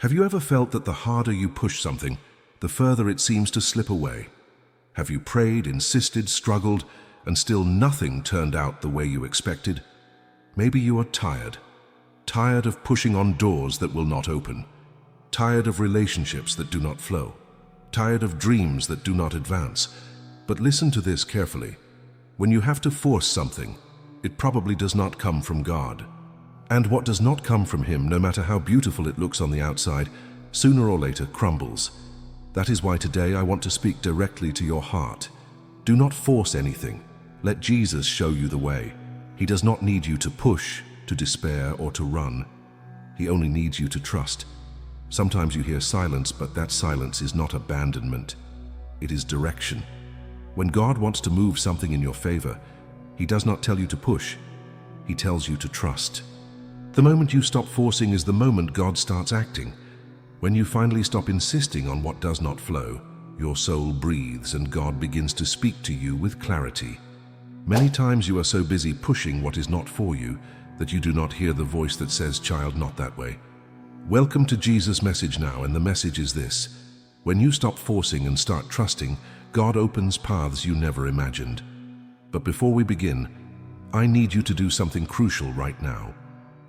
Have you ever felt that the harder you push something, the further it seems to slip away? Have you prayed, insisted, struggled, and still nothing turned out the way you expected? Maybe you are tired. Tired of pushing on doors that will not open. Tired of relationships that do not flow. Tired of dreams that do not advance. But listen to this carefully. When you have to force something, it probably does not come from God. And what does not come from Him, no matter how beautiful it looks on the outside, sooner or later crumbles. That is why today I want to speak directly to your heart. Do not force anything. Let Jesus show you the way. He does not need you to push, to despair, or to run. He only needs you to trust. Sometimes you hear silence, but that silence is not abandonment. It is direction. When God wants to move something in your favor, He does not tell you to push. He tells you to trust. The moment you stop forcing is the moment God starts acting. When you finally stop insisting on what does not flow, your soul breathes and God begins to speak to you with clarity. Many times you are so busy pushing what is not for you that you do not hear the voice that says, "Child, not that way." Welcome to Jesus' message now, and the message is this. When you stop forcing and start trusting, God opens paths you never imagined. But before we begin, I need you to do something crucial right now.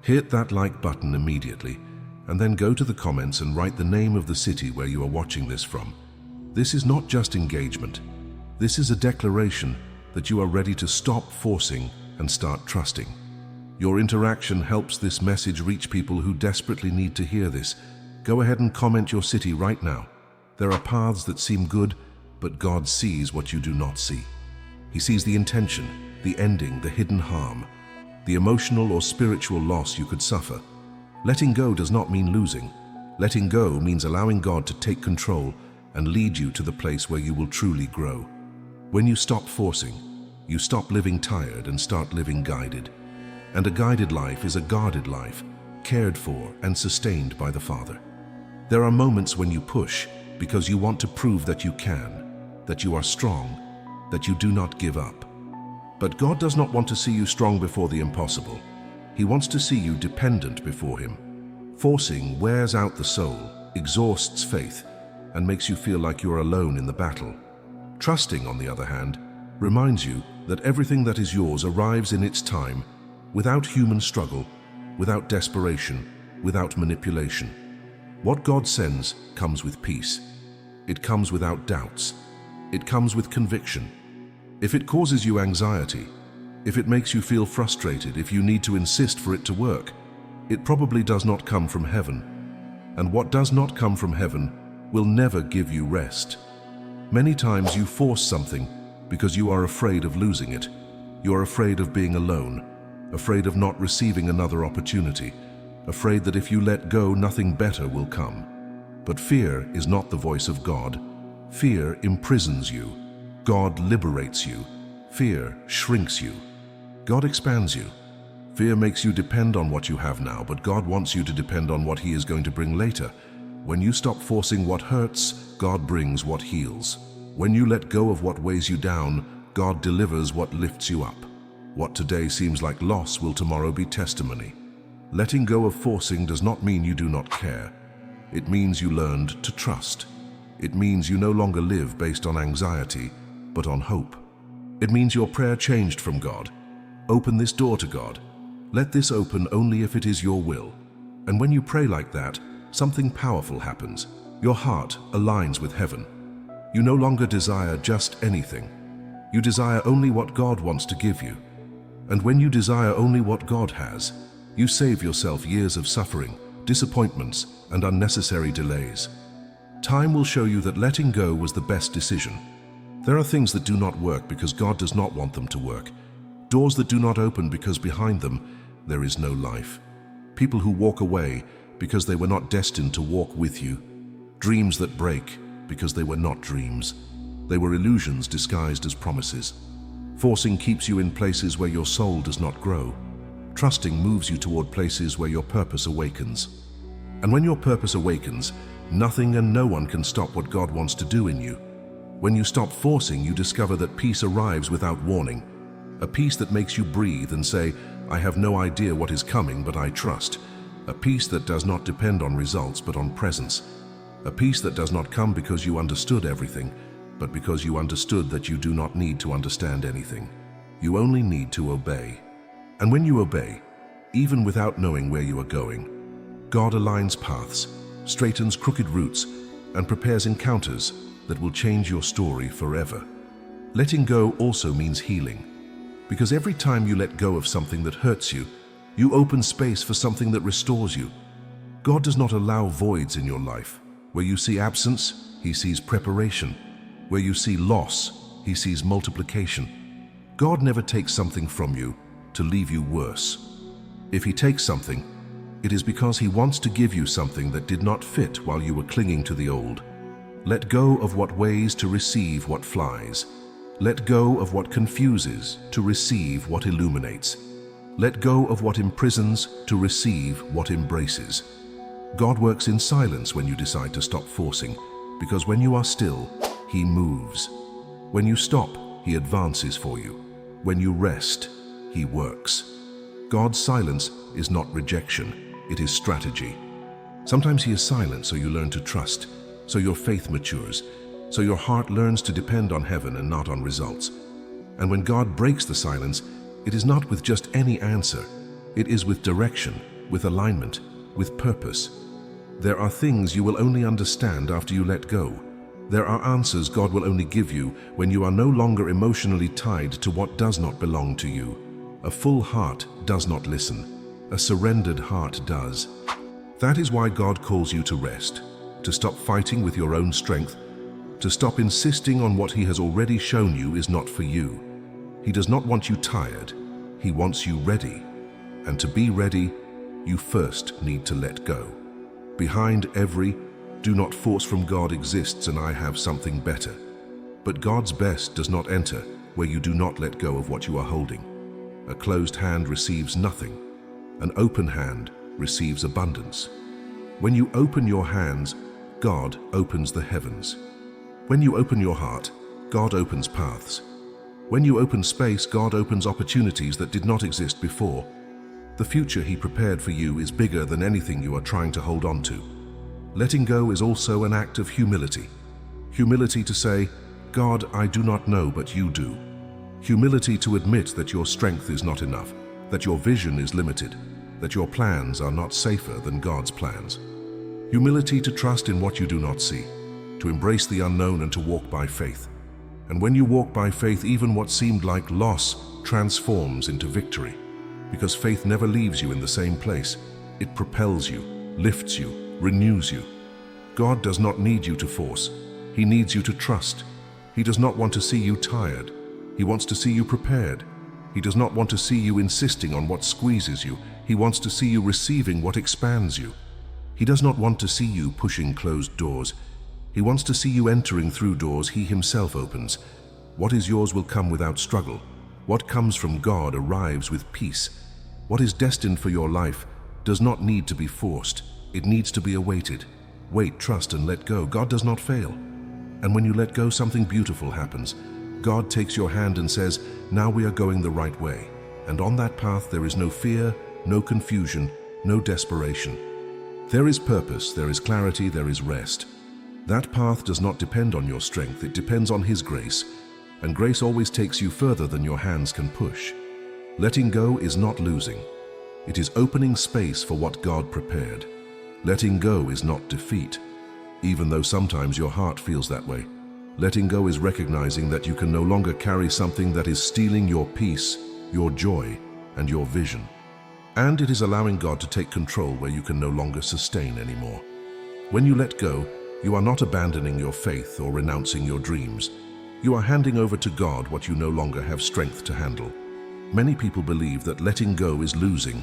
Hit that like button immediately, and then go to the comments and write the name of the city where you are watching this from. This is not just engagement. This is a declaration that you are ready to stop forcing and start trusting. Your interaction helps this message reach people who desperately need to hear this. Go ahead and comment your city right now. There are paths that seem good, but God sees what you do not see. He sees the intention, the ending, the hidden harm, the emotional or spiritual loss you could suffer. Letting go does not mean losing. Letting go means allowing God to take control and lead you to the place where you will truly grow. When you stop forcing, you stop living tired and start living guided. And a guided life is a guarded life, cared for and sustained by the Father. There are moments when you push because you want to prove that you can, that you are strong, that you do not give up. But God does not want to see you strong before the impossible. He wants to see you dependent before Him. Forcing wears out the soul, exhausts faith, and makes you feel like you're alone in the battle. Trusting, on the other hand, reminds you that everything that is yours arrives in its time, without human struggle, without desperation, without manipulation. What God sends comes with peace. It comes without doubts. It comes with conviction. If it causes you anxiety, if it makes you feel frustrated, if you need to insist for it to work, it probably does not come from heaven. And what does not come from heaven will never give you rest. Many times you force something because you are afraid of losing it. You are afraid of being alone, afraid of not receiving another opportunity, afraid that if you let go, nothing better will come. But fear is not the voice of God. Fear imprisons you. God liberates you. Fear shrinks you. God expands you. Fear makes you depend on what you have now, but God wants you to depend on what He is going to bring later. When you stop forcing what hurts, God brings what heals. When you let go of what weighs you down, God delivers what lifts you up. What today seems like loss will tomorrow be testimony. Letting go of forcing does not mean you do not care. It means you learned to trust. It means you no longer live based on anxiety, but on hope. It means your prayer changed from God. Open this door to God. Let this open only if it is your will. And when you pray like that, something powerful happens. Your heart aligns with heaven. You no longer desire just anything. You desire only what God wants to give you. And when you desire only what God has, you save yourself years of suffering, disappointments, and unnecessary delays. Time will show you that letting go was the best decision. There are things that do not work because God does not want them to work. Doors that do not open because behind them there is no life. People who walk away because they were not destined to walk with you. Dreams that break because they were not dreams. They were illusions disguised as promises. Forcing keeps you in places where your soul does not grow. Trusting moves you toward places where your purpose awakens. And when your purpose awakens, nothing and no one can stop what God wants to do in you. When you stop forcing, you discover that peace arrives without warning. A peace that makes you breathe and say, "I have no idea what is coming, but I trust." a peace that does not depend on results but on presence, a peace that does not come because you understood everything, but because you understood that you do not need to understand anything. You only need to obey. And when you obey, even without knowing where you are going, God aligns paths, straightens crooked routes, and prepares encounters that will change your story forever. Letting go also means healing, because every time you let go of something that hurts you, you open space for something that restores you. God does not allow voids in your life. Where you see absence, He sees preparation. Where you see loss, He sees multiplication. God never takes something from you to leave you worse. If He takes something, it is because He wants to give you something that did not fit while you were clinging to the old. Let go of what weighs to receive what flies. Let go of what confuses to receive what illuminates. Let go of what imprisons to receive what embraces. God works in silence when you decide to stop forcing, because when you are still, He moves. When you stop, He advances for you. When you rest, He works. God's silence is not rejection, it is strategy. Sometimes He is silent so you learn to trust, so your faith matures, so your heart learns to depend on heaven and not on results. And when God breaks the silence, it is not with just any answer. It is with direction, with alignment, with purpose. There are things you will only understand after you let go. There are answers God will only give you when you are no longer emotionally tied to what does not belong to you. A full heart does not listen. A surrendered heart does. That is why God calls you to rest, to stop fighting with your own strength, to stop insisting on what He has already shown you is not for you. He does not want you tired. He wants you ready. And to be ready, you first need to let go. Behind every "do not force from God" exists and "I have something better." But God's best does not enter where you do not let go of what you are holding. A closed hand receives nothing. An open hand receives abundance. When you open your hands, God opens the heavens. When you open your heart, God opens paths. When you open space, God opens opportunities that did not exist before. The future He prepared for you is bigger than anything you are trying to hold on to. Letting go is also an act of humility. Humility to say, "God, I do not know, but you do." Humility to admit that your strength is not enough, that your vision is limited, that your plans are not safer than God's plans. Humility to trust in what you do not see, to embrace the unknown and to walk by faith. And when you walk by faith, even what seemed like loss transforms into victory. Because faith never leaves you in the same place. It propels you, lifts you, renews you. God does not need you to force. He needs you to trust. He does not want to see you tired. He wants to see you prepared. He does not want to see you insisting on what squeezes you. He wants to see you receiving what expands you. He does not want to see you pushing closed doors. He wants to see you entering through doors He Himself opens. What is yours will come without struggle. What comes from God arrives with peace. What is destined for your life does not need to be forced. It needs to be awaited. Wait, trust, and let go. God does not fail. And when you let go, something beautiful happens. God takes your hand and says, "Now we are going the right way." And on that path there is no fear, no confusion, no desperation. There is purpose, there is clarity, there is rest. That path does not depend on your strength, it depends on His grace. And grace always takes you further than your hands can push. Letting go is not losing. It is opening space for what God prepared. Letting go is not defeat, even though sometimes your heart feels that way. Letting go is recognizing that you can no longer carry something that is stealing your peace, your joy, and your vision. And it is allowing God to take control where you can no longer sustain anymore. When you let go, you are not abandoning your faith or renouncing your dreams. You are handing over to God what you no longer have strength to handle. Many people believe that letting go is losing,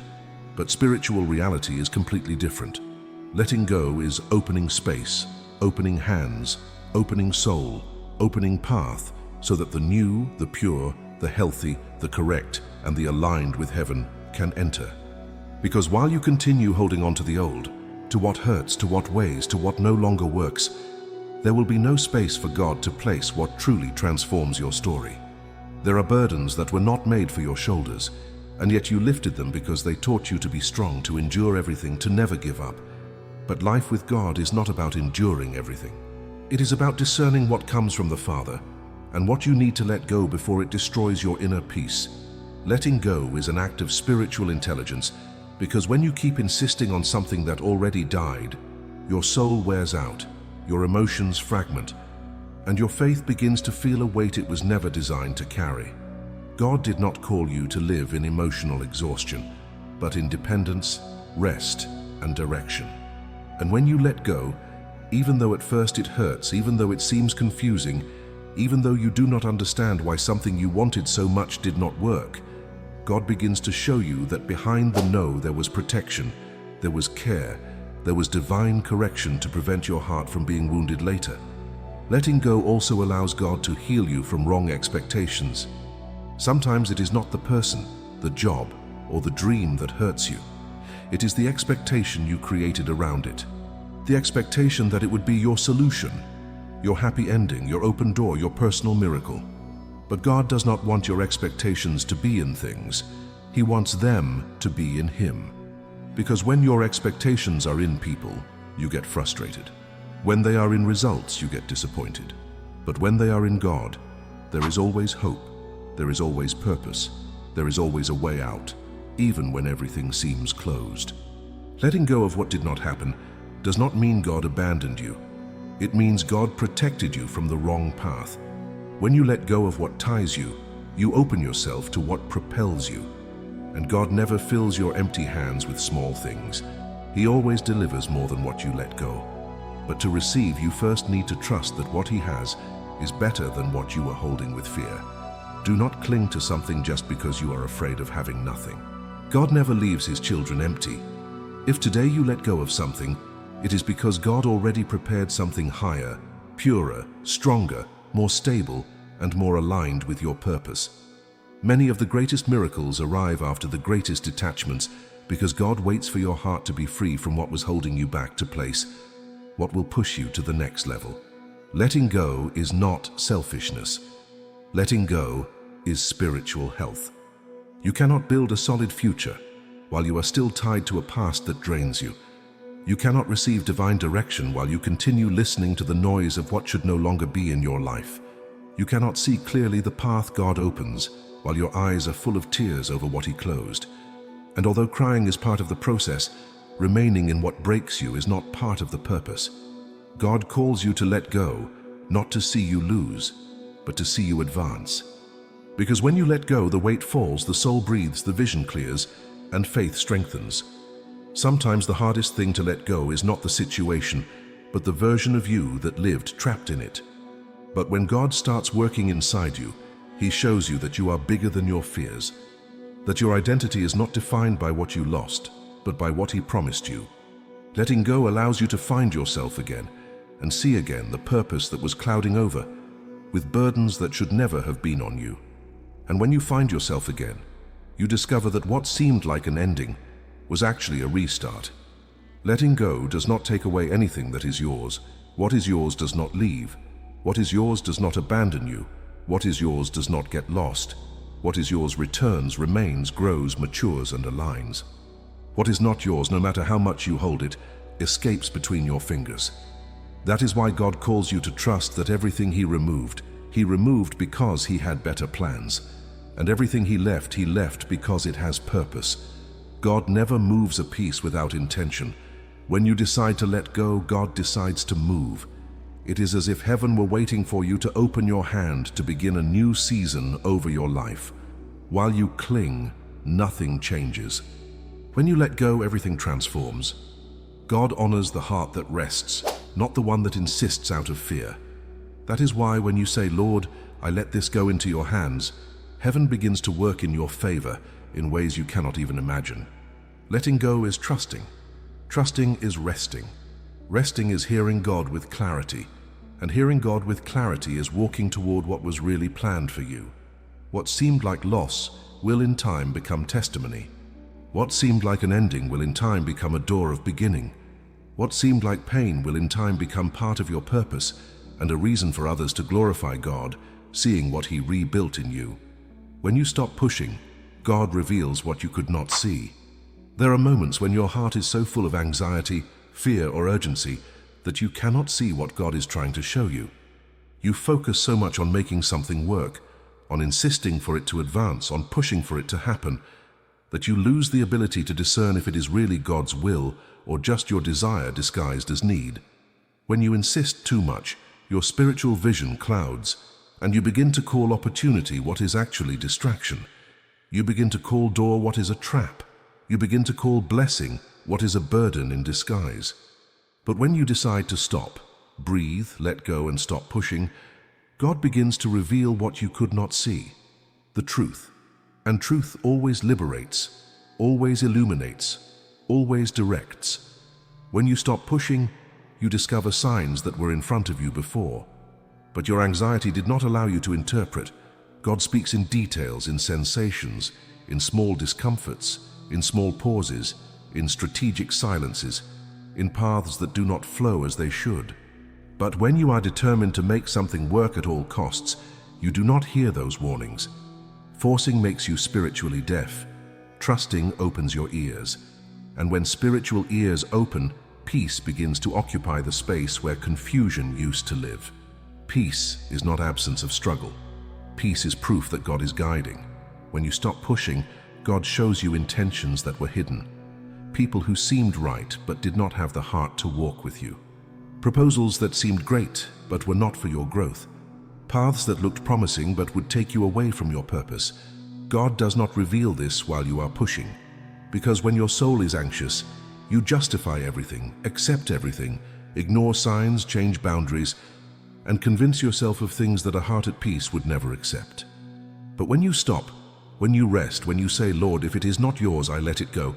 but spiritual reality is completely different. Letting go is opening space, opening hands, opening soul, opening path, so that the new, the pure, the healthy, the correct, and the aligned with heaven can enter. Because while you continue holding on to the old, to what hurts, to what weighs, to what no longer works, there will be no space for God to place what truly transforms your story. There are burdens that were not made for your shoulders. and yet you lifted them because they taught you to be strong, to endure everything, to never give up. But life with God is not about enduring everything. It is about discerning what comes from the Father and what you need to let go before it destroys your inner peace. Letting go is an act of spiritual intelligence, because when you keep insisting on something that already died, your soul wears out, your emotions fragment, and your faith begins to feel a weight it was never designed to carry. God did not call you to live in emotional exhaustion, but in dependence, rest, and direction. And when you let go, even though at first it hurts, even though it seems confusing, even though you do not understand why something you wanted so much did not work, God begins to show you that behind the no there was protection, there was care, there was divine correction to prevent your heart from being wounded later. Letting go also allows God to heal you from wrong expectations. Sometimes it is not the person, the job, or the dream that hurts you. It is the expectation you created around it. The expectation that it would be your solution, your happy ending, your open door, your personal miracle. But God does not want your expectations to be in things. He wants them to be in Him. Because when your expectations are in people, you get frustrated. When they are in results, you get disappointed. But when they are in God, there is always hope. There is always purpose. There is always a way out, even when everything seems closed. Letting go of what did not happen does not mean God abandoned you. It means God protected you from the wrong path. When you let go of what ties you, you open yourself to what propels you. And God never fills your empty hands with small things. He always delivers more than what you let go. But to receive, you first need to trust that what He has is better than what you are holding with fear. Do not cling to something just because you are afraid of having nothing. God never leaves His children empty. If today you let go of something, it is because God already prepared something higher, purer, stronger, more stable, and more aligned with your purpose. Many of the greatest miracles arrive after the greatest detachments because God waits for your heart to be free from what was holding you back to place what will push you to the next level. Letting go is not selfishness. Letting go is spiritual health. You cannot build a solid future while you are still tied to a past that drains you. You cannot receive divine direction while you continue listening to the noise of what should no longer be in your life. You cannot see clearly the path God opens while your eyes are full of tears over what He closed. And although crying is part of the process, remaining in what breaks you is not part of the purpose. God calls you to let go, not to see you lose, but to see you advance. Because when you let go, the weight falls, the soul breathes, the vision clears, and faith strengthens. Sometimes the hardest thing to let go is not the situation, but the version of you that lived trapped in it. But when God starts working inside you, He shows you that you are bigger than your fears, that your identity is not defined by what you lost, but by what He promised you. Letting go allows you to find yourself again and see again the purpose that was clouding over, with burdens that should never have been on you. And when you find yourself again, you discover that what seemed like an ending was actually a restart. Letting go does not take away anything that is yours. What is yours does not leave. What is yours does not abandon you. What is yours does not get lost. What is yours returns, remains, grows, matures, and aligns. What is not yours, no matter how much you hold it, escapes between your fingers. That is why God calls you to trust that everything He removed because He had better plans. And everything He left because it has purpose. God never moves a piece without intention. When you decide to let go, God decides to move. It is as if heaven were waiting for you to open your hand to begin a new season over your life. While you cling, nothing changes. When you let go, everything transforms. God honors the heart that rests, not the one that insists out of fear. That is why when you say, "Lord, I let this go into your hands," heaven begins to work in your favor in ways you cannot even imagine. Letting go is trusting. Trusting is resting. Resting is hearing God with clarity. And hearing God with clarity is walking toward what was really planned for you. What seemed like loss will in time become testimony. What seemed like an ending will in time become a door of beginning. What seemed like pain will in time become part of your purpose and a reason for others to glorify God, seeing what He rebuilt in you. When you stop pushing, God reveals what you could not see. There are moments when your heart is so full of anxiety, fear, or urgency that you cannot see what God is trying to show you. You focus so much on making something work, on insisting for it to advance, on pushing for it to happen, that you lose the ability to discern if it is really God's will or just your desire disguised as need. When you insist too much, your spiritual vision clouds, and you begin to call opportunity what is actually distraction. You begin to call door what is a trap. You begin to call blessing what is a burden in disguise. But when you decide to stop, breathe, let go, and stop pushing, God begins to reveal what you could not see, the truth. And truth always liberates, always illuminates, always directs. When you stop pushing, you discover signs that were in front of you before. But your anxiety did not allow you to interpret. God speaks in details, in sensations, in small discomforts, in small pauses, in strategic silences, in paths that do not flow as they should. But when you are determined to make something work at all costs, you do not hear those warnings. Forcing makes you spiritually deaf. Trusting opens your ears. And when spiritual ears open, peace begins to occupy the space where confusion used to live. Peace is not absence of struggle. Peace is proof that God is guiding. When you stop pushing, God shows you intentions that were hidden. People who seemed right but did not have the heart to walk with you. Proposals that seemed great but were not for your growth. Paths that looked promising but would take you away from your purpose. God does not reveal this while you are pushing, because when your soul is anxious, you justify everything, accept everything, ignore signs, change boundaries, and convince yourself of things that a heart at peace would never accept. But when you stop, when you rest, when you say, Lord, if it is not yours, I let it go,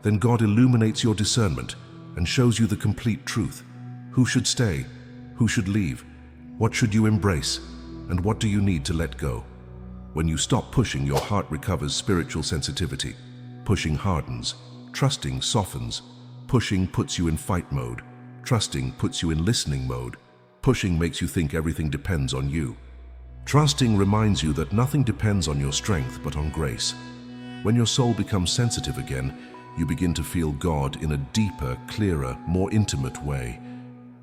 then God illuminates your discernment and shows you the complete truth. Who should stay? Who should leave? What should you embrace? And what do you need to let go? When you stop pushing, your heart recovers spiritual sensitivity. Pushing hardens. Trusting softens. Pushing puts you in fight mode. Trusting puts you in listening mode. Pushing makes you think everything depends on you. Trusting reminds you that nothing depends on your strength but on grace. When your soul becomes sensitive again, you begin to feel God in a deeper, clearer, more intimate way.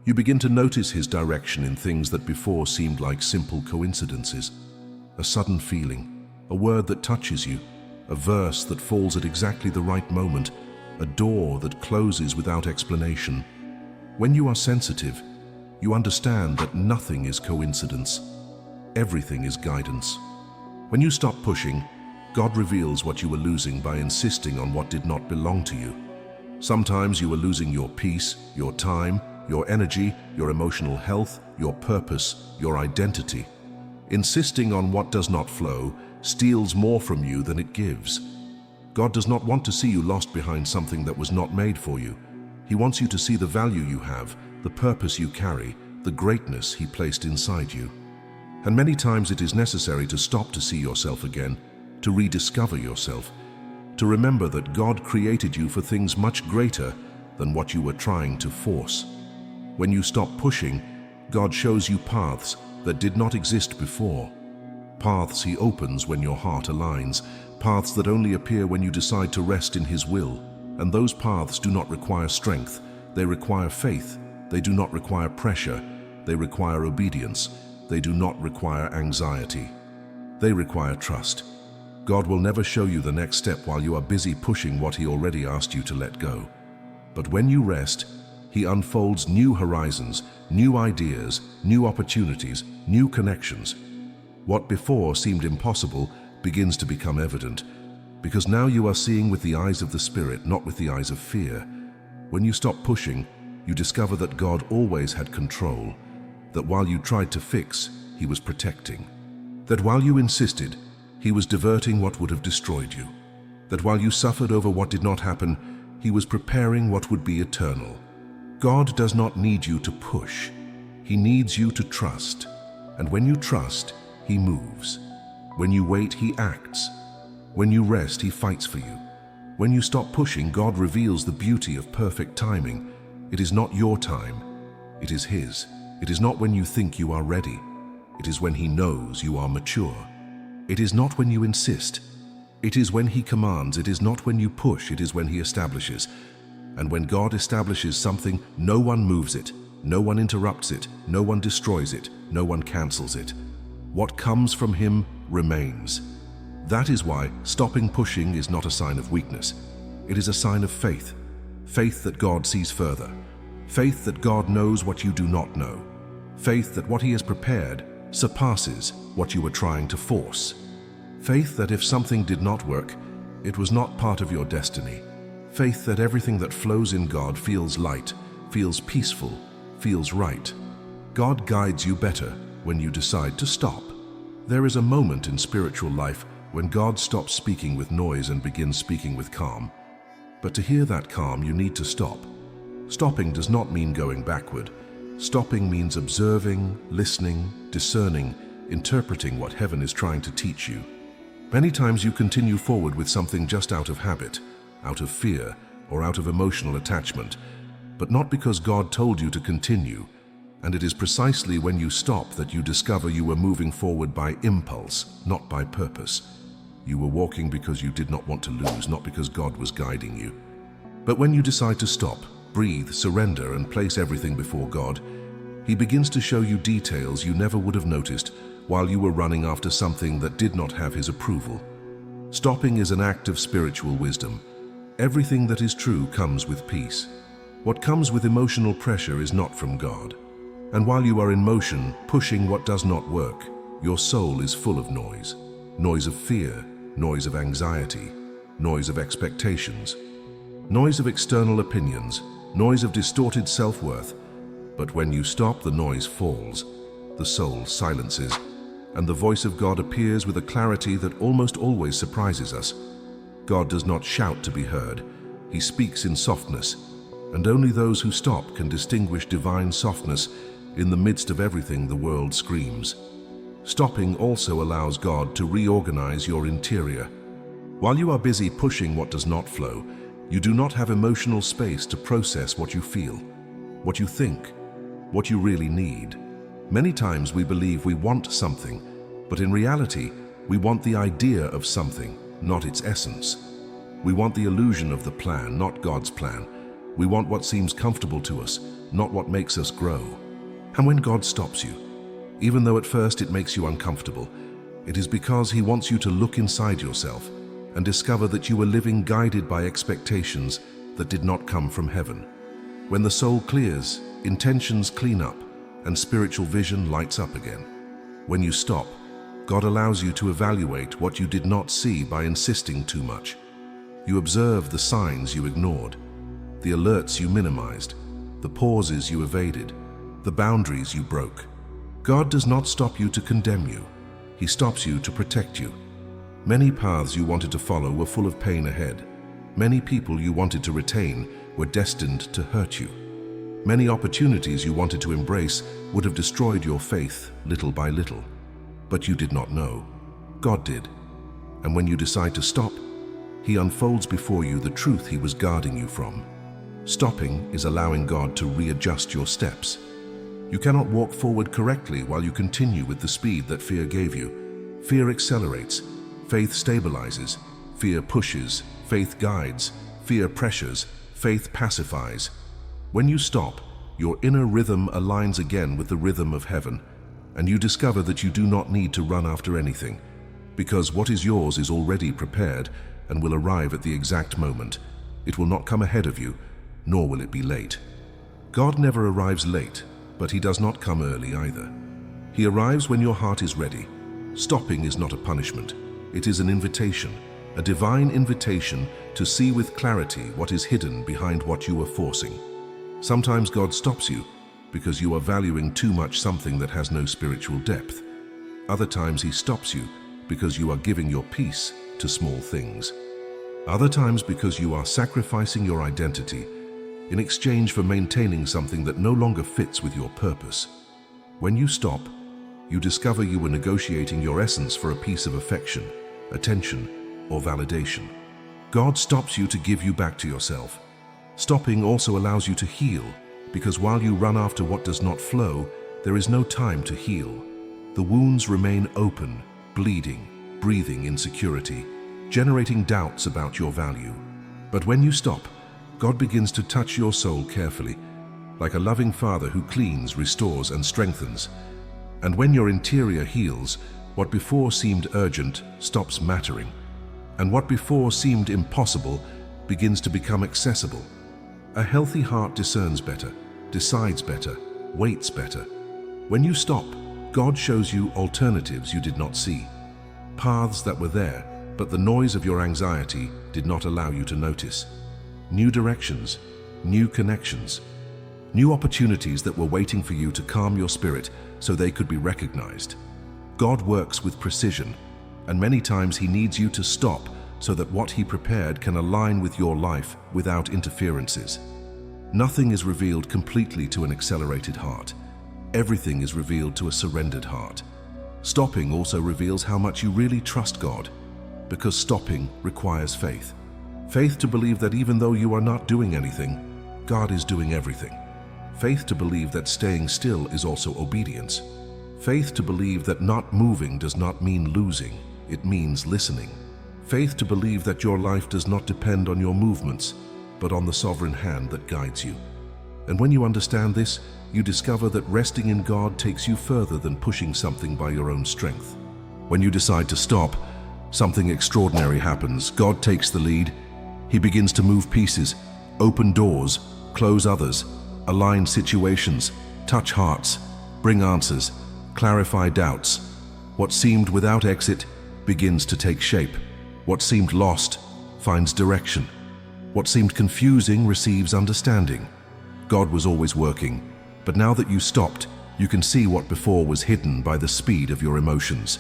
You begin to notice His direction in things that before seemed like simple coincidences. A sudden feeling, a word that touches you, a verse that falls at exactly the right moment, a door that closes without explanation. When you are sensitive, you understand that nothing is coincidence. Everything is guidance. When you stop pushing, God reveals what you were losing by insisting on what did not belong to you. Sometimes you are losing your peace, your time, your energy, your emotional health, your purpose, your identity. Insisting on what does not flow steals more from you than it gives. God does not want to see you lost behind something that was not made for you. He wants you to see the value you have, the purpose you carry, the greatness He placed inside you. And many times it is necessary to stop to see yourself again, to rediscover yourself, to remember that God created you for things much greater than what you were trying to force. When you stop pushing, God shows you paths that did not exist before. Paths He opens when your heart aligns, paths that only appear when you decide to rest in His will. And those paths do not require strength, they require faith. They do not require pressure, they require obedience. They do not require anxiety. They require trust. God will never show you the next step while you are busy pushing what He already asked you to let go. But when you rest, He unfolds new horizons, new ideas, new opportunities, new connections. What before seemed impossible begins to become evident, because now you are seeing with the eyes of the Spirit, not with the eyes of fear. When you stop pushing, you discover that God always had control, that while you tried to fix, He was protecting, that while you insisted, He was diverting what would have destroyed you, that while you suffered over what did not happen, He was preparing what would be eternal. God does not need you to push. He needs you to trust. And when you trust, He moves. When you wait, He acts. When you rest, He fights for you. When you stop pushing, God reveals the beauty of perfect timing. It is not your time. It is His. It is not when you think you are ready. It is when He knows you are mature. It is not when you insist. It is when He commands, it is not when you push, it is when He establishes. And when God establishes something, no one moves it, no one interrupts it, no one destroys it, no one cancels it. What comes from Him remains. That is why stopping pushing is not a sign of weakness. It is a sign of faith. Faith that God sees further. Faith that God knows what you do not know. Faith that what He has prepared surpasses what you were trying to force. Faith that if something did not work, it was not part of your destiny. Faith that everything that flows in God feels light, feels peaceful, feels right. God guides you better when you decide to stop. There is a moment in spiritual life when God stops speaking with noise and begins speaking with calm. But to hear that calm, you need to stop. Stopping does not mean going backward. Stopping means observing, listening, discerning, interpreting what heaven is trying to teach you. Many times you continue forward with something just out of habit, out of fear, or out of emotional attachment, but not because God told you to continue. And it is precisely when you stop that you discover you were moving forward by impulse, not by purpose. You were walking because you did not want to lose, not because God was guiding you. But when you decide to stop, breathe, surrender, and place everything before God, He begins to show you details you never would have noticed while you were running after something that did not have His approval. Stopping is an act of spiritual wisdom. Everything that is true comes with peace. What comes with emotional pressure is not from God. And while you are in motion, pushing what does not work, your soul is full of noise. Noise of fear, noise of anxiety, noise of expectations, noise of external opinions, noise of distorted self-worth. But when you stop, the noise falls, the soul silences, and the voice of God appears with a clarity that almost always surprises us. God does not shout to be heard. He speaks in softness, and only those who stop can distinguish divine softness in the midst of everything the world screams. Stopping also allows God to reorganize your interior. While you are busy pushing what does not flow, you do not have emotional space to process what you feel, what you think, what you really need. Many times we believe we want something, but in reality, we want the idea of something, not its essence. We want the illusion of the plan, not God's plan. We want what seems comfortable to us, not what makes us grow. And when God stops you, even though at first it makes you uncomfortable, it is because He wants you to look inside yourself and discover that you were living guided by expectations that did not come from heaven. When the soul clears, intentions clean up, and spiritual vision lights up again. When you stop, God allows you to evaluate what you did not see by insisting too much. You observe the signs you ignored, the alerts you minimized, the pauses you evaded, the boundaries you broke. God does not stop you to condemn you. He stops you to protect you. Many paths you wanted to follow were full of pain ahead. Many people you wanted to retain were destined to hurt you. Many opportunities you wanted to embrace would have destroyed your faith little by little. But you did not know. God did. And when you decide to stop, He unfolds before you the truth He was guarding you from. Stopping is allowing God to readjust your steps. You cannot walk forward correctly while you continue with the speed that fear gave you. Fear accelerates, faith stabilizes, fear pushes, faith guides, fear pressures, faith pacifies. When you stop, your inner rhythm aligns again with the rhythm of heaven, and you discover that you do not need to run after anything, because what is yours is already prepared and will arrive at the exact moment. It will not come ahead of you, nor will it be late. God never arrives late, but He does not come early either. He arrives when your heart is ready. Stopping is not a punishment. It is an invitation, a divine invitation to see with clarity what is hidden behind what you are forcing. Sometimes God stops you because you are valuing too much something that has no spiritual depth. Other times He stops you because you are giving your peace to small things. Other times because you are sacrificing your identity in exchange for maintaining something that no longer fits with your purpose. When you stop, you discover you were negotiating your essence for a piece of affection, attention, or validation. God stops you to give you back to yourself. Stopping also allows you to heal, because while you run after what does not flow, there is no time to heal. The wounds remain open, bleeding, breathing insecurity, generating doubts about your value. But when you stop, God begins to touch your soul carefully, like a loving father who cleans, restores, and strengthens. And when your interior heals, what before seemed urgent stops mattering, and what before seemed impossible begins to become accessible. A healthy heart discerns better, decides better, waits better. When you stop, God shows you alternatives you did not see, paths that were there, but the noise of your anxiety did not allow you to notice. New directions, new connections, new opportunities that were waiting for you to calm your spirit so they could be recognized. God works with precision, and many times He needs you to stop so that what He prepared can align with your life without interferences. Nothing is revealed completely to an accelerated heart. Everything is revealed to a surrendered heart. Stopping also reveals how much you really trust God, because stopping requires faith. Faith to believe that even though you are not doing anything, God is doing everything. Faith to believe that staying still is also obedience. Faith to believe that not moving does not mean losing, it means listening. Faith to believe that your life does not depend on your movements, but on the sovereign hand that guides you. And when you understand this, you discover that resting in God takes you further than pushing something by your own strength. When you decide to stop, something extraordinary happens. God takes the lead. He begins to move pieces, open doors, close others, align situations, touch hearts, bring answers, clarify doubts. What seemed without exit begins to take shape. What seemed lost finds direction. What seemed confusing receives understanding. God was always working, but now that you stopped, you can see what before was hidden by the speed of your emotions.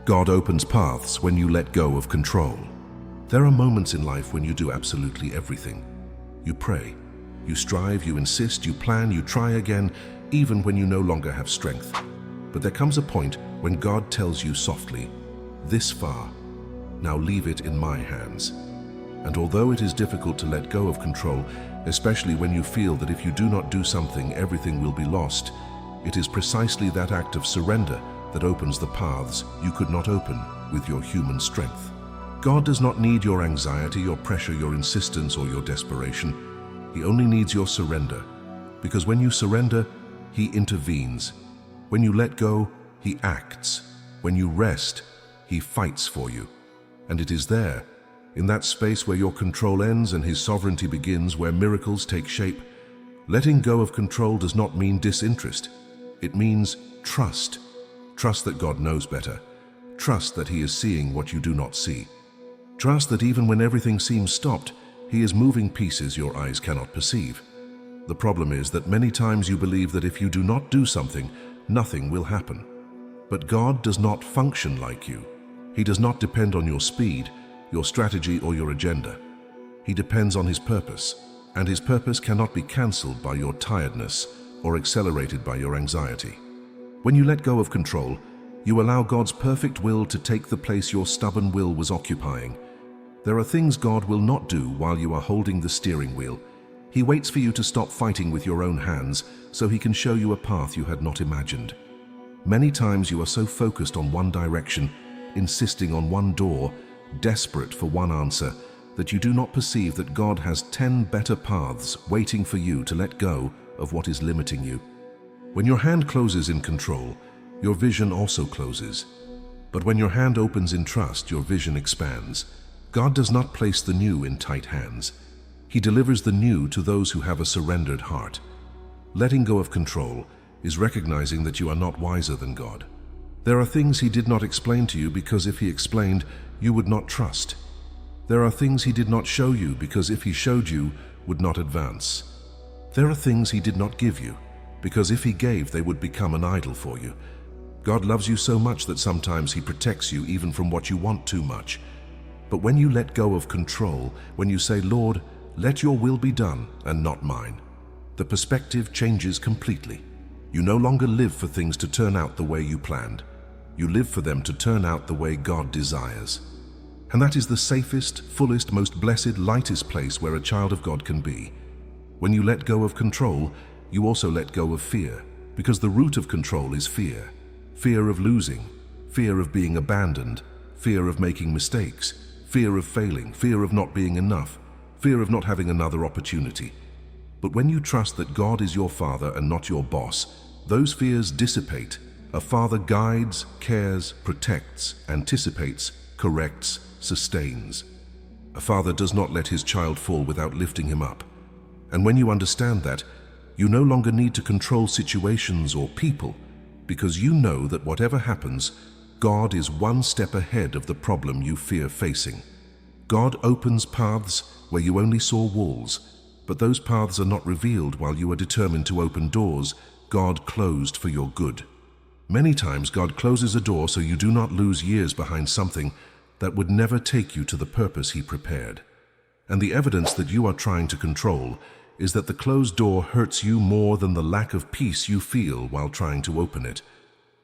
God opens paths when you let go of control. There are moments in life when you do absolutely everything. You pray, you strive, you insist, you plan, you try again, even when you no longer have strength. But there comes a point when God tells you softly, "This far, now leave it in my hands." And although it is difficult to let go of control, especially when you feel that if you do not do something, everything will be lost, it is precisely that act of surrender that opens the paths you could not open with your human strength. God does not need your anxiety, your pressure, your insistence, or your desperation. He only needs your surrender, because when you surrender, He intervenes. When you let go, He acts. When you rest, He fights for you. And it is there, in that space where your control ends and His sovereignty begins, where miracles take shape. Letting go of control does not mean disinterest. It means trust. Trust that God knows better. Trust that He is seeing what you do not see. Trust that even when everything seems stopped, He is moving pieces your eyes cannot perceive. The problem is that many times you believe that if you do not do something, nothing will happen. But God does not function like you. He does not depend on your speed, your strategy, or your agenda. He depends on His purpose, and His purpose cannot be cancelled by your tiredness or accelerated by your anxiety. When you let go of control, you allow God's perfect will to take the place your stubborn will was occupying. There are things God will not do while you are holding the steering wheel. He waits for you to stop fighting with your own hands so He can show you a path you had not imagined. Many times you are so focused on one direction, insisting on one door, desperate for one answer, that you do not perceive that God has 10 better paths waiting for you to let go of what is limiting you. When your hand closes in control, your vision also closes. But when your hand opens in trust, your vision expands. God does not place the new in tight hands. He delivers the new to those who have a surrendered heart. Letting go of control is recognizing that you are not wiser than God. There are things He did not explain to you because if He explained, you would not trust. There are things He did not show you because if He showed you, would not advance. There are things He did not give you because if He gave, they would become an idol for you. God loves you so much that sometimes He protects you even from what you want too much. But when you let go of control, when you say, "Lord, let your will be done and not mine," the perspective changes completely. You no longer live for things to turn out the way you planned. You live for them to turn out the way God desires. And that is the safest, fullest, most blessed, lightest place where a child of God can be. When you let go of control, you also let go of fear, because the root of control is fear. Fear of losing, fear of being abandoned, fear of making mistakes, fear of failing, fear of not being enough, fear of not having another opportunity. But when you trust that God is your Father and not your boss, those fears dissipate. A father guides, cares, protects, anticipates, corrects, sustains. A father does not let his child fall without lifting him up. And when you understand that, you no longer need to control situations or people, because you know that whatever happens, God is one step ahead of the problem you fear facing. God opens paths where you only saw walls, but those paths are not revealed while you are determined to open doors God closed for your good. Many times God closes a door so you do not lose years behind something that would never take you to the purpose He prepared. And the evidence that you are trying to control is that the closed door hurts you more than the lack of peace you feel while trying to open it.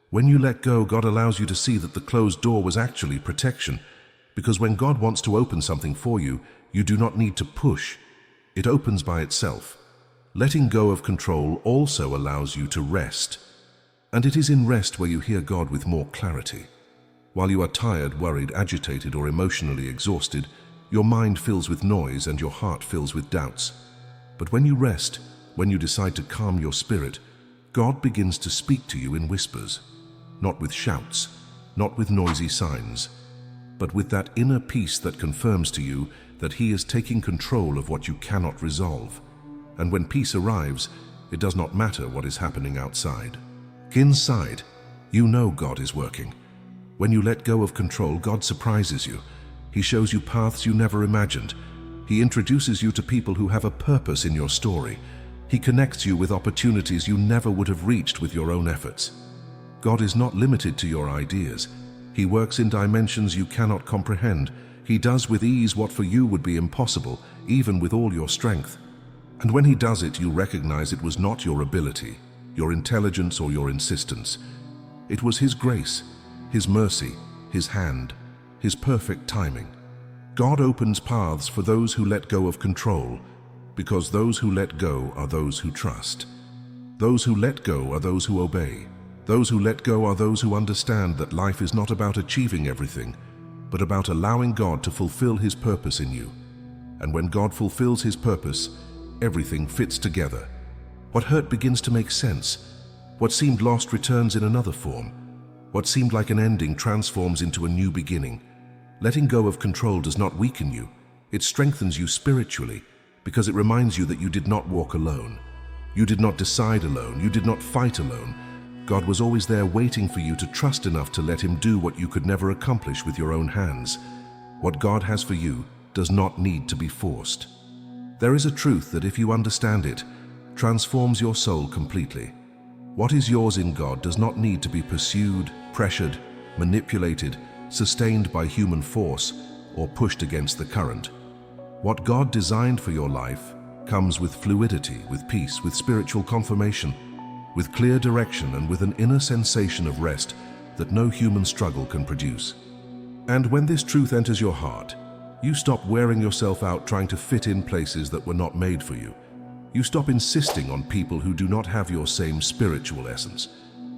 When you let go, God allows you to see that the closed door was actually protection, because when God wants to open something for you, you do not need to push. It opens by itself. Letting go of control also allows you to rest. And it is in rest where you hear God with more clarity. While you are tired, worried, agitated, or emotionally exhausted, your mind fills with noise and your heart fills with doubts. But when you rest, when you decide to calm your spirit, God begins to speak to you in whispers, not with shouts, not with noisy signs, but with that inner peace that confirms to you that He is taking control of what you cannot resolve. And when peace arrives, it does not matter what is happening outside. Inside, you know God is working. When you let go of control, God surprises you. He shows you paths you never imagined. He introduces you to people who have a purpose in your story. He connects you with opportunities you never would have reached with your own efforts. God is not limited to your ideas. He works in dimensions you cannot comprehend. He does with ease what for you would be impossible, even with all your strength. And when He does it, you recognize it was not your ability, your intelligence, or your insistence. It was His grace, His mercy, His hand, His perfect timing. God opens paths for those who let go of control, because those who let go are those who trust. Those who let go are those who obey. Those who let go are those who understand that life is not about achieving everything, but about allowing God to fulfill His purpose in you. And when God fulfills His purpose, everything fits together. What hurt begins to make sense. What seemed lost returns in another form. What seemed like an ending transforms into a new beginning. Letting go of control does not weaken you. It strengthens you spiritually, because it reminds you that you did not walk alone. You did not decide alone. You did not fight alone. God was always there waiting for you to trust enough to let Him do what you could never accomplish with your own hands. What God has for you does not need to be forced. There is a truth that, if you understand it, transforms your soul completely. What is yours in God does not need to be pursued, pressured, manipulated, sustained by human force, or pushed against the current. What God designed for your life comes with fluidity, with peace, with spiritual confirmation, with clear direction, and with an inner sensation of rest that no human struggle can produce. And when this truth enters your heart, you stop wearing yourself out trying to fit in places that were not made for you. You stop insisting on people who do not have your same spiritual essence.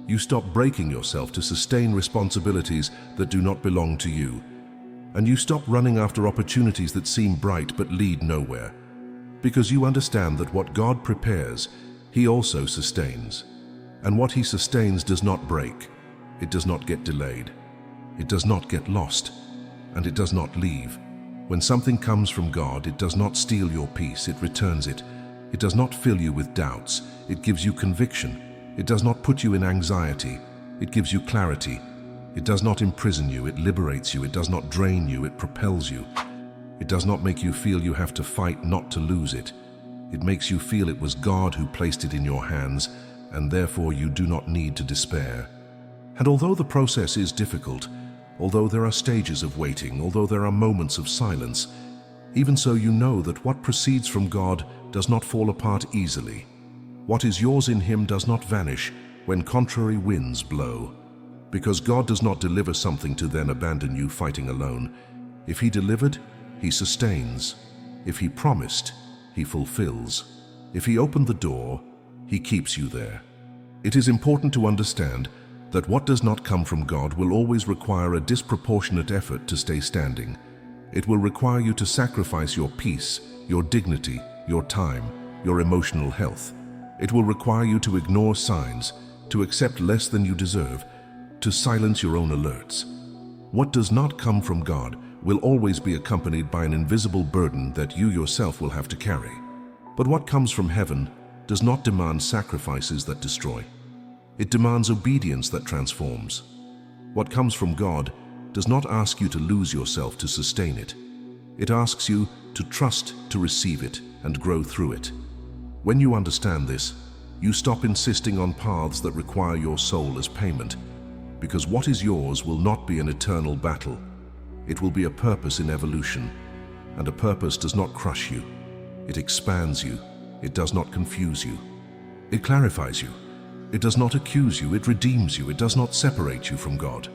You stop breaking yourself to sustain responsibilities that do not belong to you. And you stop running after opportunities that seem bright but lead nowhere. Because you understand that what God prepares, He also sustains. And what He sustains does not break. It does not get delayed. It does not get lost. And it does not leave. When something comes from God, it does not steal your peace, it returns it. It does not fill you with doubts, it gives you conviction. It does not put you in anxiety, it gives you clarity. It does not imprison you, it liberates you. It does not drain you, it propels you. It does not make you feel you have to fight not to lose it. It makes you feel it was God who placed it in your hands, and therefore you do not need to despair. And although the process is difficult, although there are stages of waiting, although there are moments of silence, even so you know that what proceeds from God does not fall apart easily. What is yours in Him does not vanish when contrary winds blow. Because God does not deliver something to then abandon you fighting alone. If He delivered, He sustains. If He promised, He fulfills. If He opened the door, He keeps you there. It is important to understand that what does not come from God will always require a disproportionate effort to stay standing. It will require you to sacrifice your peace, your dignity, your time, your emotional health. It will require you to ignore signs, to accept less than you deserve, to silence your own alerts. What does not come from God will always be accompanied by an invisible burden that you yourself will have to carry. But what comes from heaven does not demand sacrifices that destroy. It demands obedience that transforms. What comes from God does not ask you to lose yourself to sustain it. It asks you to trust to receive it and grow through it. When you understand this, you stop insisting on paths that require your soul as payment, because what is yours will not be an eternal battle. It will be a purpose in evolution, and a purpose does not crush you. It expands you. It does not confuse you. It clarifies you. It does not accuse you. It redeems you. It does not separate you from God.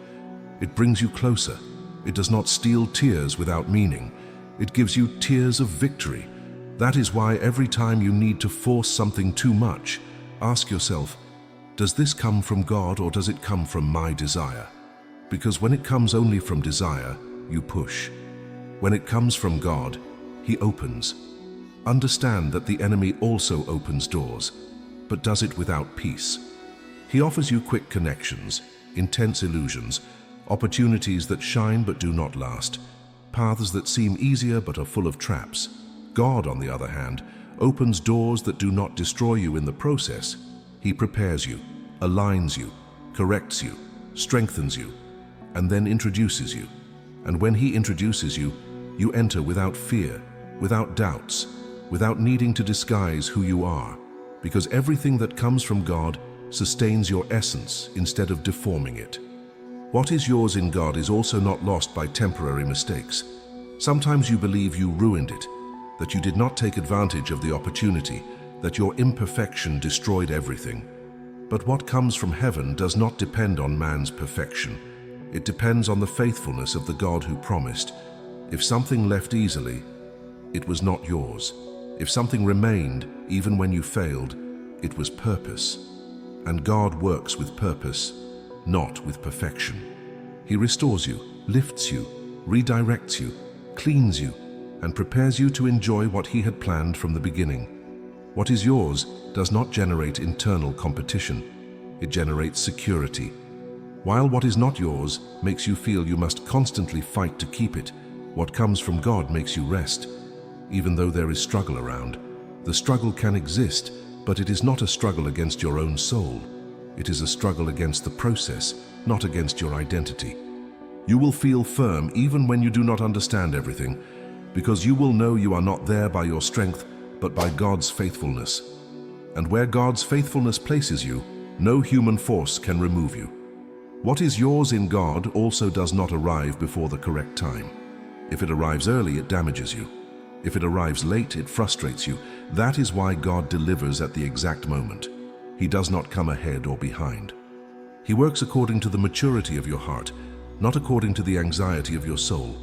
It brings you closer. It does not steal tears without meaning. It gives you tears of victory. That is why every time you need to force something too much, ask yourself, does this come from God or does it come from my desire? Because when it comes only from desire, you push. When it comes from God, He opens. Understand that the enemy also opens doors, but does it without peace. He offers you quick connections, intense illusions, opportunities that shine but do not last, paths that seem easier but are full of traps. God, on the other hand, opens doors that do not destroy you in the process. He prepares you, aligns you, corrects you, strengthens you, and then introduces you. And when He introduces you, you enter without fear, without doubts, without needing to disguise who you are, because everything that comes from God sustains your essence instead of deforming it. What is yours in God is also not lost by temporary mistakes. Sometimes you believe you ruined it, that you did not take advantage of the opportunity, that your imperfection destroyed everything. But what comes from heaven does not depend on man's perfection. It depends on the faithfulness of the God who promised. If something left easily, it was not yours. If something remained, even when you failed, it was purpose. And God works with purpose, not with perfection. He restores you, lifts you, redirects you, cleans you, and prepares you to enjoy what He had planned from the beginning. What is yours does not generate internal competition. It generates security. While what is not yours makes you feel you must constantly fight to keep it, what comes from God makes you rest. Even though there is struggle around, the struggle can exist, but it is not a struggle against your own soul. It is a struggle against the process, not against your identity. You will feel firm even when you do not understand everything, because you will know you are not there by your strength, but by God's faithfulness. And where God's faithfulness places you, no human force can remove you. What is yours in God also does not arrive before the correct time. If it arrives early, it damages you. If it arrives late, it frustrates you. That is why God delivers at the exact moment. He does not come ahead or behind. He works according to the maturity of your heart, not according to the anxiety of your soul.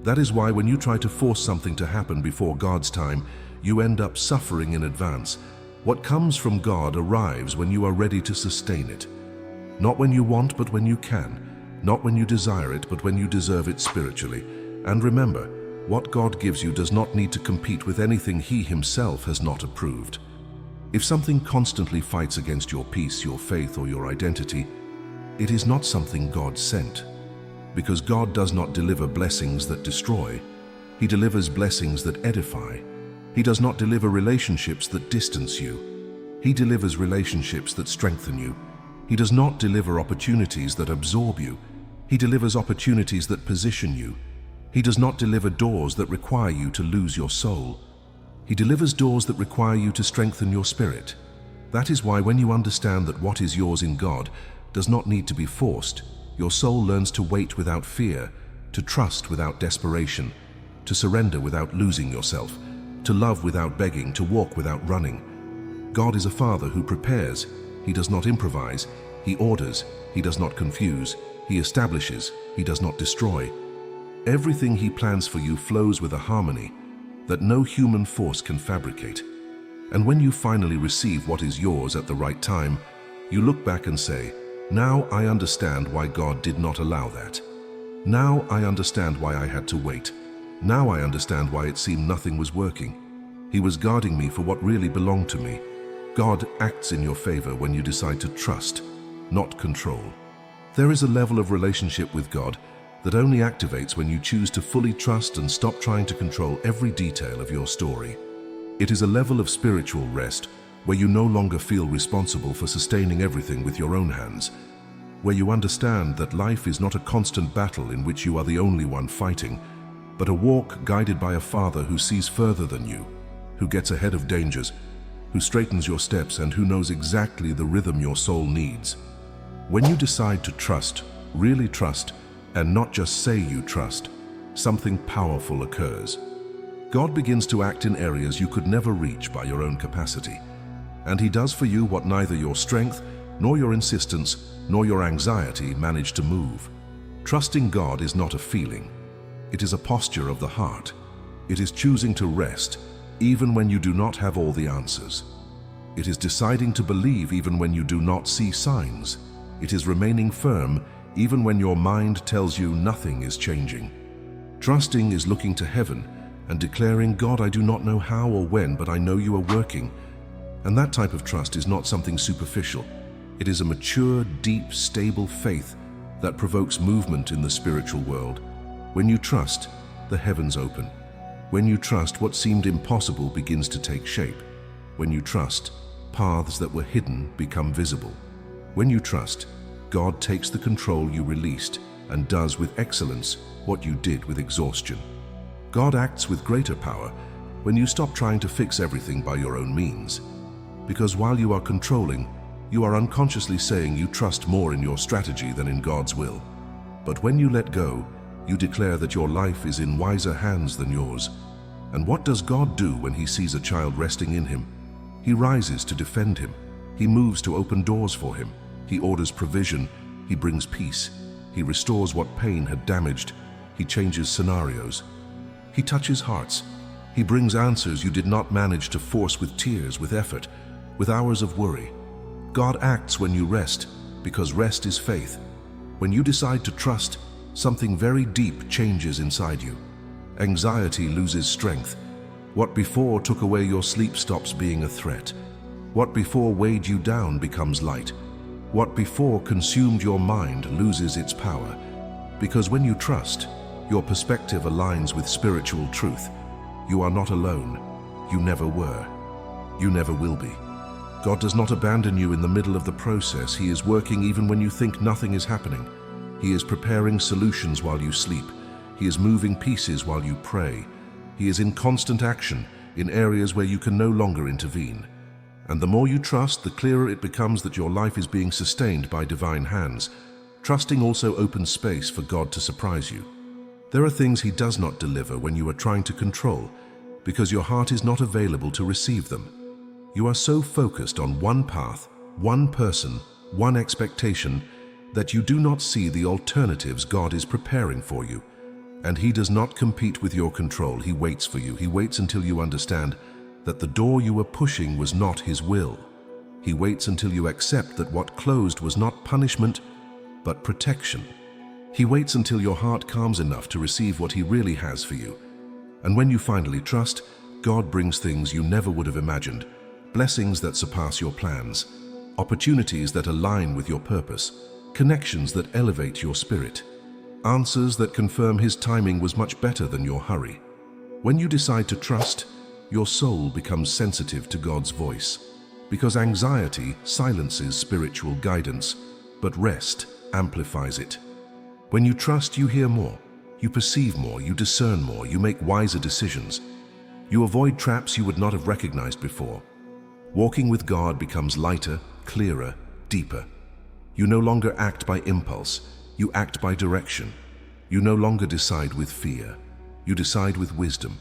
That is why when you try to force something to happen before God's time, you end up suffering in advance. What comes from God arrives when you are ready to sustain it. Not when you want, but when you can. Not when you desire it, but when you deserve it spiritually. And remember, what God gives you does not need to compete with anything He Himself has not approved. If something constantly fights against your peace, your faith, or your identity, it is not something God sent. Because God does not deliver blessings that destroy. He delivers blessings that edify. He does not deliver relationships that distance you. He delivers relationships that strengthen you. He does not deliver opportunities that absorb you. He delivers opportunities that position you. He does not deliver doors that require you to lose your soul. He delivers doors that require you to strengthen your spirit. That is why when you understand that what is yours in God does not need to be forced, your soul learns to wait without fear, to trust without desperation, to surrender without losing yourself, to love without begging, to walk without running. God is a Father who prepares. He does not improvise. He orders. He does not confuse. He establishes. He does not destroy. Everything He plans for you flows with a harmony that no human force can fabricate. And when you finally receive what is yours at the right time, you look back and say, "Now I understand why God did not allow that. Now I understand why I had to wait. Now I understand why it seemed nothing was working. He was guarding me for what really belonged to me. God acts in your favor when you decide to trust, not control. There is a level of relationship with God that only activates when you choose to fully trust and stop trying to control every detail of your story. It is a level of spiritual rest where you no longer feel responsible for sustaining everything with your own hands, where you understand that life is not a constant battle in which you are the only one fighting, but a walk guided by a Father who sees further than you, who gets ahead of dangers, who straightens your steps, and who knows exactly the rhythm your soul needs. When you decide to trust, really trust, and not just say you trust, something powerful occurs. God begins to act in areas you could never reach by your own capacity, and He does for you what neither your strength, nor your insistence, nor your anxiety manage to move. Trusting God is not a feeling. It is a posture of the heart. It is choosing to rest, even when you do not have all the answers. It is deciding to believe even when you do not see signs. It is remaining firm even when your mind tells you nothing is changing. Trusting is looking to heaven and declaring, God, I do not know how or when, but I know you are working. And that type of trust is not something superficial. It is a mature, deep, stable faith that provokes movement in the spiritual world. When you trust, the heavens open. When you trust, what seemed impossible begins to take shape. When you trust, paths that were hidden become visible. When you trust, God takes the control you released and does with excellence what you did with exhaustion. God acts with greater power when you stop trying to fix everything by your own means. Because while you are controlling, you are unconsciously saying you trust more in your strategy than in God's will. But when you let go, you declare that your life is in wiser hands than yours. And what does God do when He sees a child resting in Him? He rises to defend him. He moves to open doors for him. He orders provision. He brings peace. He restores what pain had damaged. He changes scenarios. He touches hearts. He brings answers you did not manage to force with tears, with effort, with hours of worry. God acts when you rest, because rest is faith. When you decide to trust, something very deep changes inside you. Anxiety loses strength. What before took away your sleep stops being a threat. What before weighed you down becomes light. What before consumed your mind loses its power. Because when you trust, your perspective aligns with spiritual truth. You are not alone. You never were. You never will be. God does not abandon you in the middle of the process. He is working even when you think nothing is happening. He is preparing solutions while you sleep. He is moving pieces while you pray. He is in constant action in areas where you can no longer intervene. And the more you trust, the clearer it becomes that your life is being sustained by divine hands. Trusting also opens space for God to surprise you. There are things He does not deliver when you are trying to control, because your heart is not available to receive them. You are so focused on one path, one person, one expectation, that you do not see the alternatives God is preparing for you. And He does not compete with your control. He waits for you. He waits until you understand that the door you were pushing was not His will. He waits until you accept that what closed was not punishment, but protection. He waits until your heart calms enough to receive what He really has for you. And when you finally trust, God brings things you never would have imagined, blessings that surpass your plans, opportunities that align with your purpose, connections that elevate your spirit, answers that confirm His timing was much better than your hurry. When you decide to trust, your soul becomes sensitive to God's voice, because anxiety silences spiritual guidance, but rest amplifies it. When you trust, you hear more, you perceive more, you discern more, you make wiser decisions. You avoid traps you would not have recognized before. Walking with God becomes lighter, clearer, deeper. You no longer act by impulse, you act by direction. You no longer decide with fear, you decide with wisdom.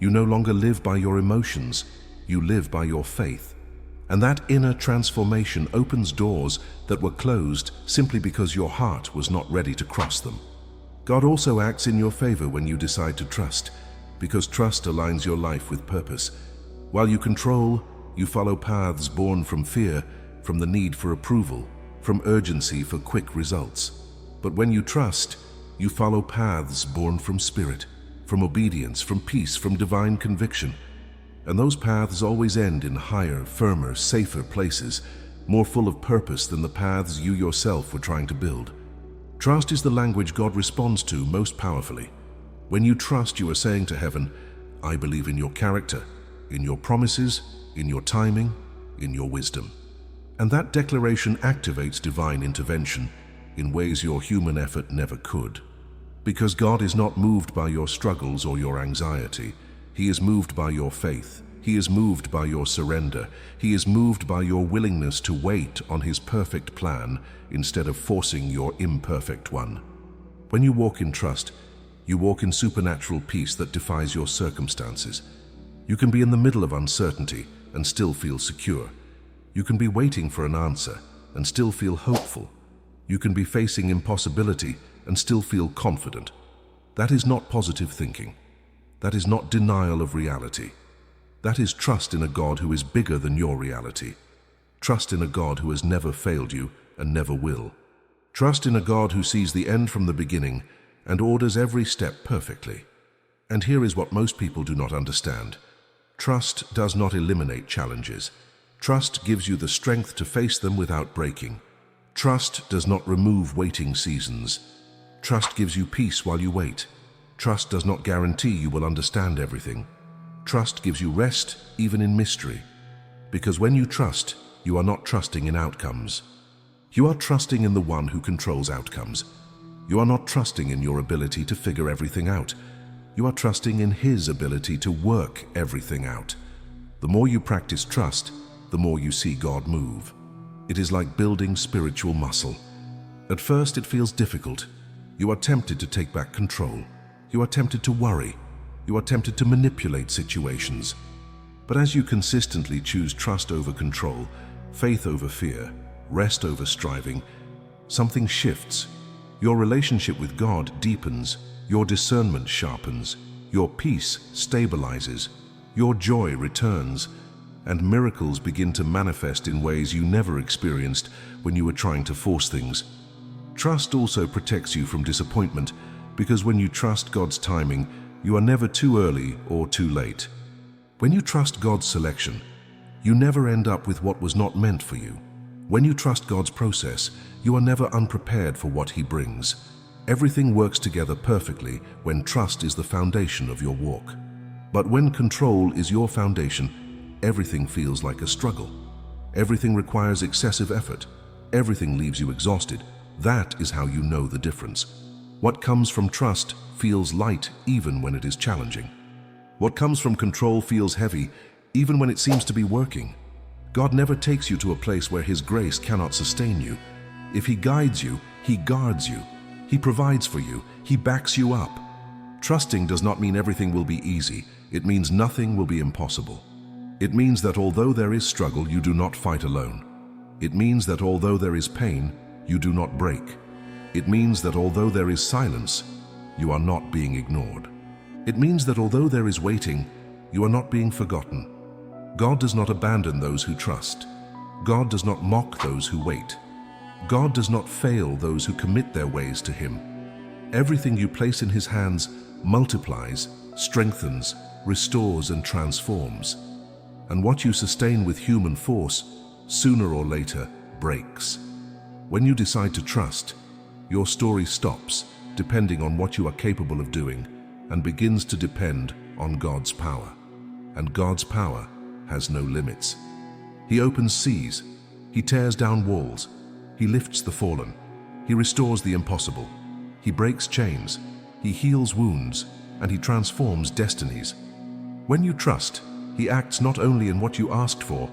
You no longer live by your emotions, you live by your faith. And that inner transformation opens doors that were closed simply because your heart was not ready to cross them. God also acts in your favor when you decide to trust, because trust aligns your life with purpose. While you control, you follow paths born from fear, from the need for approval, from urgency for quick results. But when you trust, you follow paths born from spirit, from obedience, from peace, from divine conviction. And those paths always end in higher, firmer, safer places, more full of purpose than the paths you yourself were trying to build. Trust is the language God responds to most powerfully. When you trust, you are saying to heaven, I believe in your character, in your promises, in your timing, in your wisdom. And that declaration activates divine intervention in ways your human effort never could. Because God is not moved by your struggles or your anxiety. He is moved by your faith. He is moved by your surrender. He is moved by your willingness to wait on His perfect plan instead of forcing your imperfect one. When you walk in trust, you walk in supernatural peace that defies your circumstances. You can be in the middle of uncertainty and still feel secure. You can be waiting for an answer and still feel hopeful. You can be facing impossibility and still feel confident. That is not positive thinking. That is not denial of reality. That is trust in a God who is bigger than your reality. Trust in a God who has never failed you and never will. Trust in a God who sees the end from the beginning and orders every step perfectly. And here is what most people do not understand. Trust does not eliminate challenges. Trust gives you the strength to face them without breaking. Trust does not remove waiting seasons. Trust gives you peace while you wait. Trust does not guarantee you will understand everything. Trust gives you rest even in mystery. Because when you trust, you are not trusting in outcomes. You are trusting in the one who controls outcomes. You are not trusting in your ability to figure everything out. You are trusting in His ability to work everything out. The more you practice trust, the more you see God move. It is like building spiritual muscle. At first it feels difficult. You are tempted to take back control. You are tempted to worry. You are tempted to manipulate situations. But as you consistently choose trust over control, faith over fear, rest over striving, something shifts. Your relationship with God deepens, your discernment sharpens, your peace stabilizes, your joy returns, and miracles begin to manifest in ways you never experienced when you were trying to force things. Trust also protects you from disappointment, because when you trust God's timing, you are never too early or too late. When you trust God's selection, you never end up with what was not meant for you. When you trust God's process, you are never unprepared for what He brings. Everything works together perfectly when trust is the foundation of your walk. But when control is your foundation, everything feels like a struggle. Everything requires excessive effort. Everything leaves you exhausted. That is how you know the difference. What comes from trust feels light even when it is challenging. What comes from control feels heavy even when it seems to be working. God never takes you to a place where His grace cannot sustain you. If He guides you, He guards you. He provides for you. He backs you up. Trusting does not mean everything will be easy. It means nothing will be impossible. It means that although there is struggle, you do not fight alone. It means that although there is pain, you do not break. It means that although there is silence, you are not being ignored. It means that although there is waiting, you are not being forgotten. God does not abandon those who trust. God does not mock those who wait. God does not fail those who commit their ways to Him. Everything you place in His hands multiplies, strengthens, restores, and transforms. And what you sustain with human force, sooner or later, breaks. When you decide to trust, your story stops, depending on what you are capable of doing, and begins to depend on God's power. And God's power has no limits. He opens seas. He tears down walls. He lifts the fallen. He restores the impossible. He breaks chains. He heals wounds, and He transforms destinies. When you trust, He acts not only in what you asked for,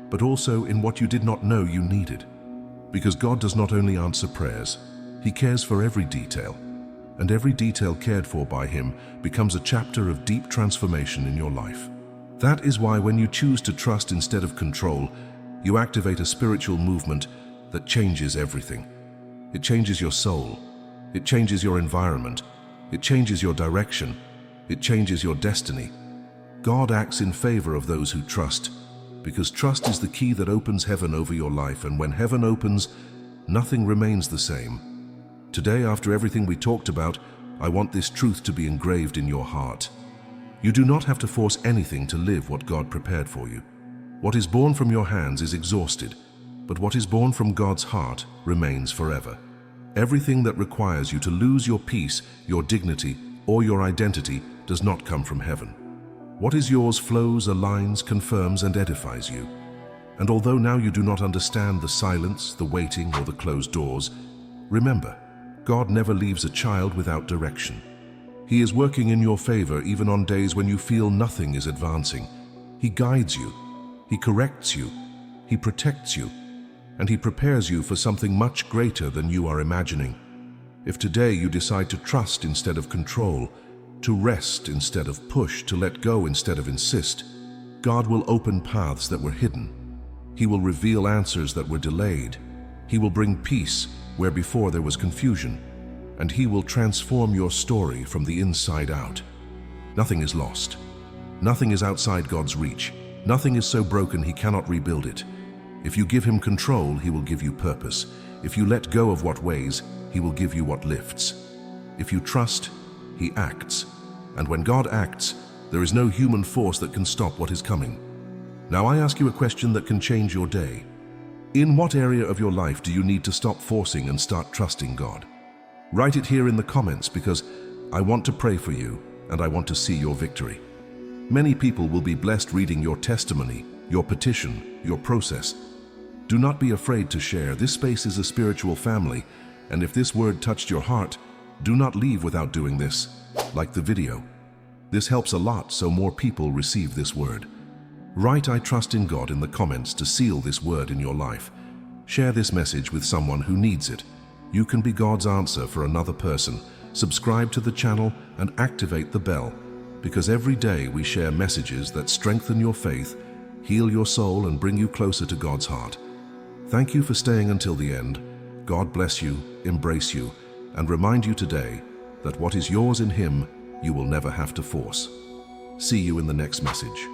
but also in what you did not know you needed. Because God does not only answer prayers, He cares for every detail. And every detail cared for by Him becomes a chapter of deep transformation in your life. That is why when you choose to trust instead of control, you activate a spiritual movement that changes everything. It changes your soul. It changes your environment. It changes your direction. It changes your destiny. God acts in favor of those who trust, because trust is the key that opens heaven over your life, and when heaven opens, nothing remains the same. Today, after everything we talked about, I want this truth to be engraved in your heart. You do not have to force anything to live what God prepared for you. What is born from your hands is exhausted, but what is born from God's heart remains forever. Everything that requires you to lose your peace, your dignity, or your identity does not come from heaven. What is yours flows, aligns, confirms, and edifies you. And although now you do not understand the silence, the waiting, or the closed doors, remember, God never leaves a child without direction. He is working in your favor even on days when you feel nothing is advancing. He guides you, He corrects you, He protects you, and He prepares you for something much greater than you are imagining. If today you decide to trust instead of control, to rest instead of push, to let go instead of insist, God will open paths that were hidden. He will reveal answers that were delayed. He will bring peace where before there was confusion, and He will transform your story from the inside out. Nothing is lost. Nothing is outside God's reach. Nothing is so broken He cannot rebuild it. If you give Him control, He will give you purpose. If you let go of what weighs, He will give you what lifts. If you trust, He acts. And when God acts, there is no human force that can stop what is coming. Now I ask you a question that can change your day. In what area of your life do you need to stop forcing and start trusting God? Write it here in the comments, because I want to pray for you and I want to see your victory. Many people will be blessed reading your testimony, your petition, your process. Do not be afraid to share. This space is a spiritual family, and if this word touched your heart, do not leave without doing this. Like the video. This helps a lot so more people receive this word. Write "I trust in God" in the comments to seal this word in your life. Share this message with someone who needs it. You can be God's answer for another person. Subscribe to the channel and activate the bell, because every day we share messages that strengthen your faith, heal your soul, and bring you closer to God's heart. Thank you for staying until the end. God bless you, embrace you, and remind you today that what is yours in Him, you will never have to force. See you in the next message.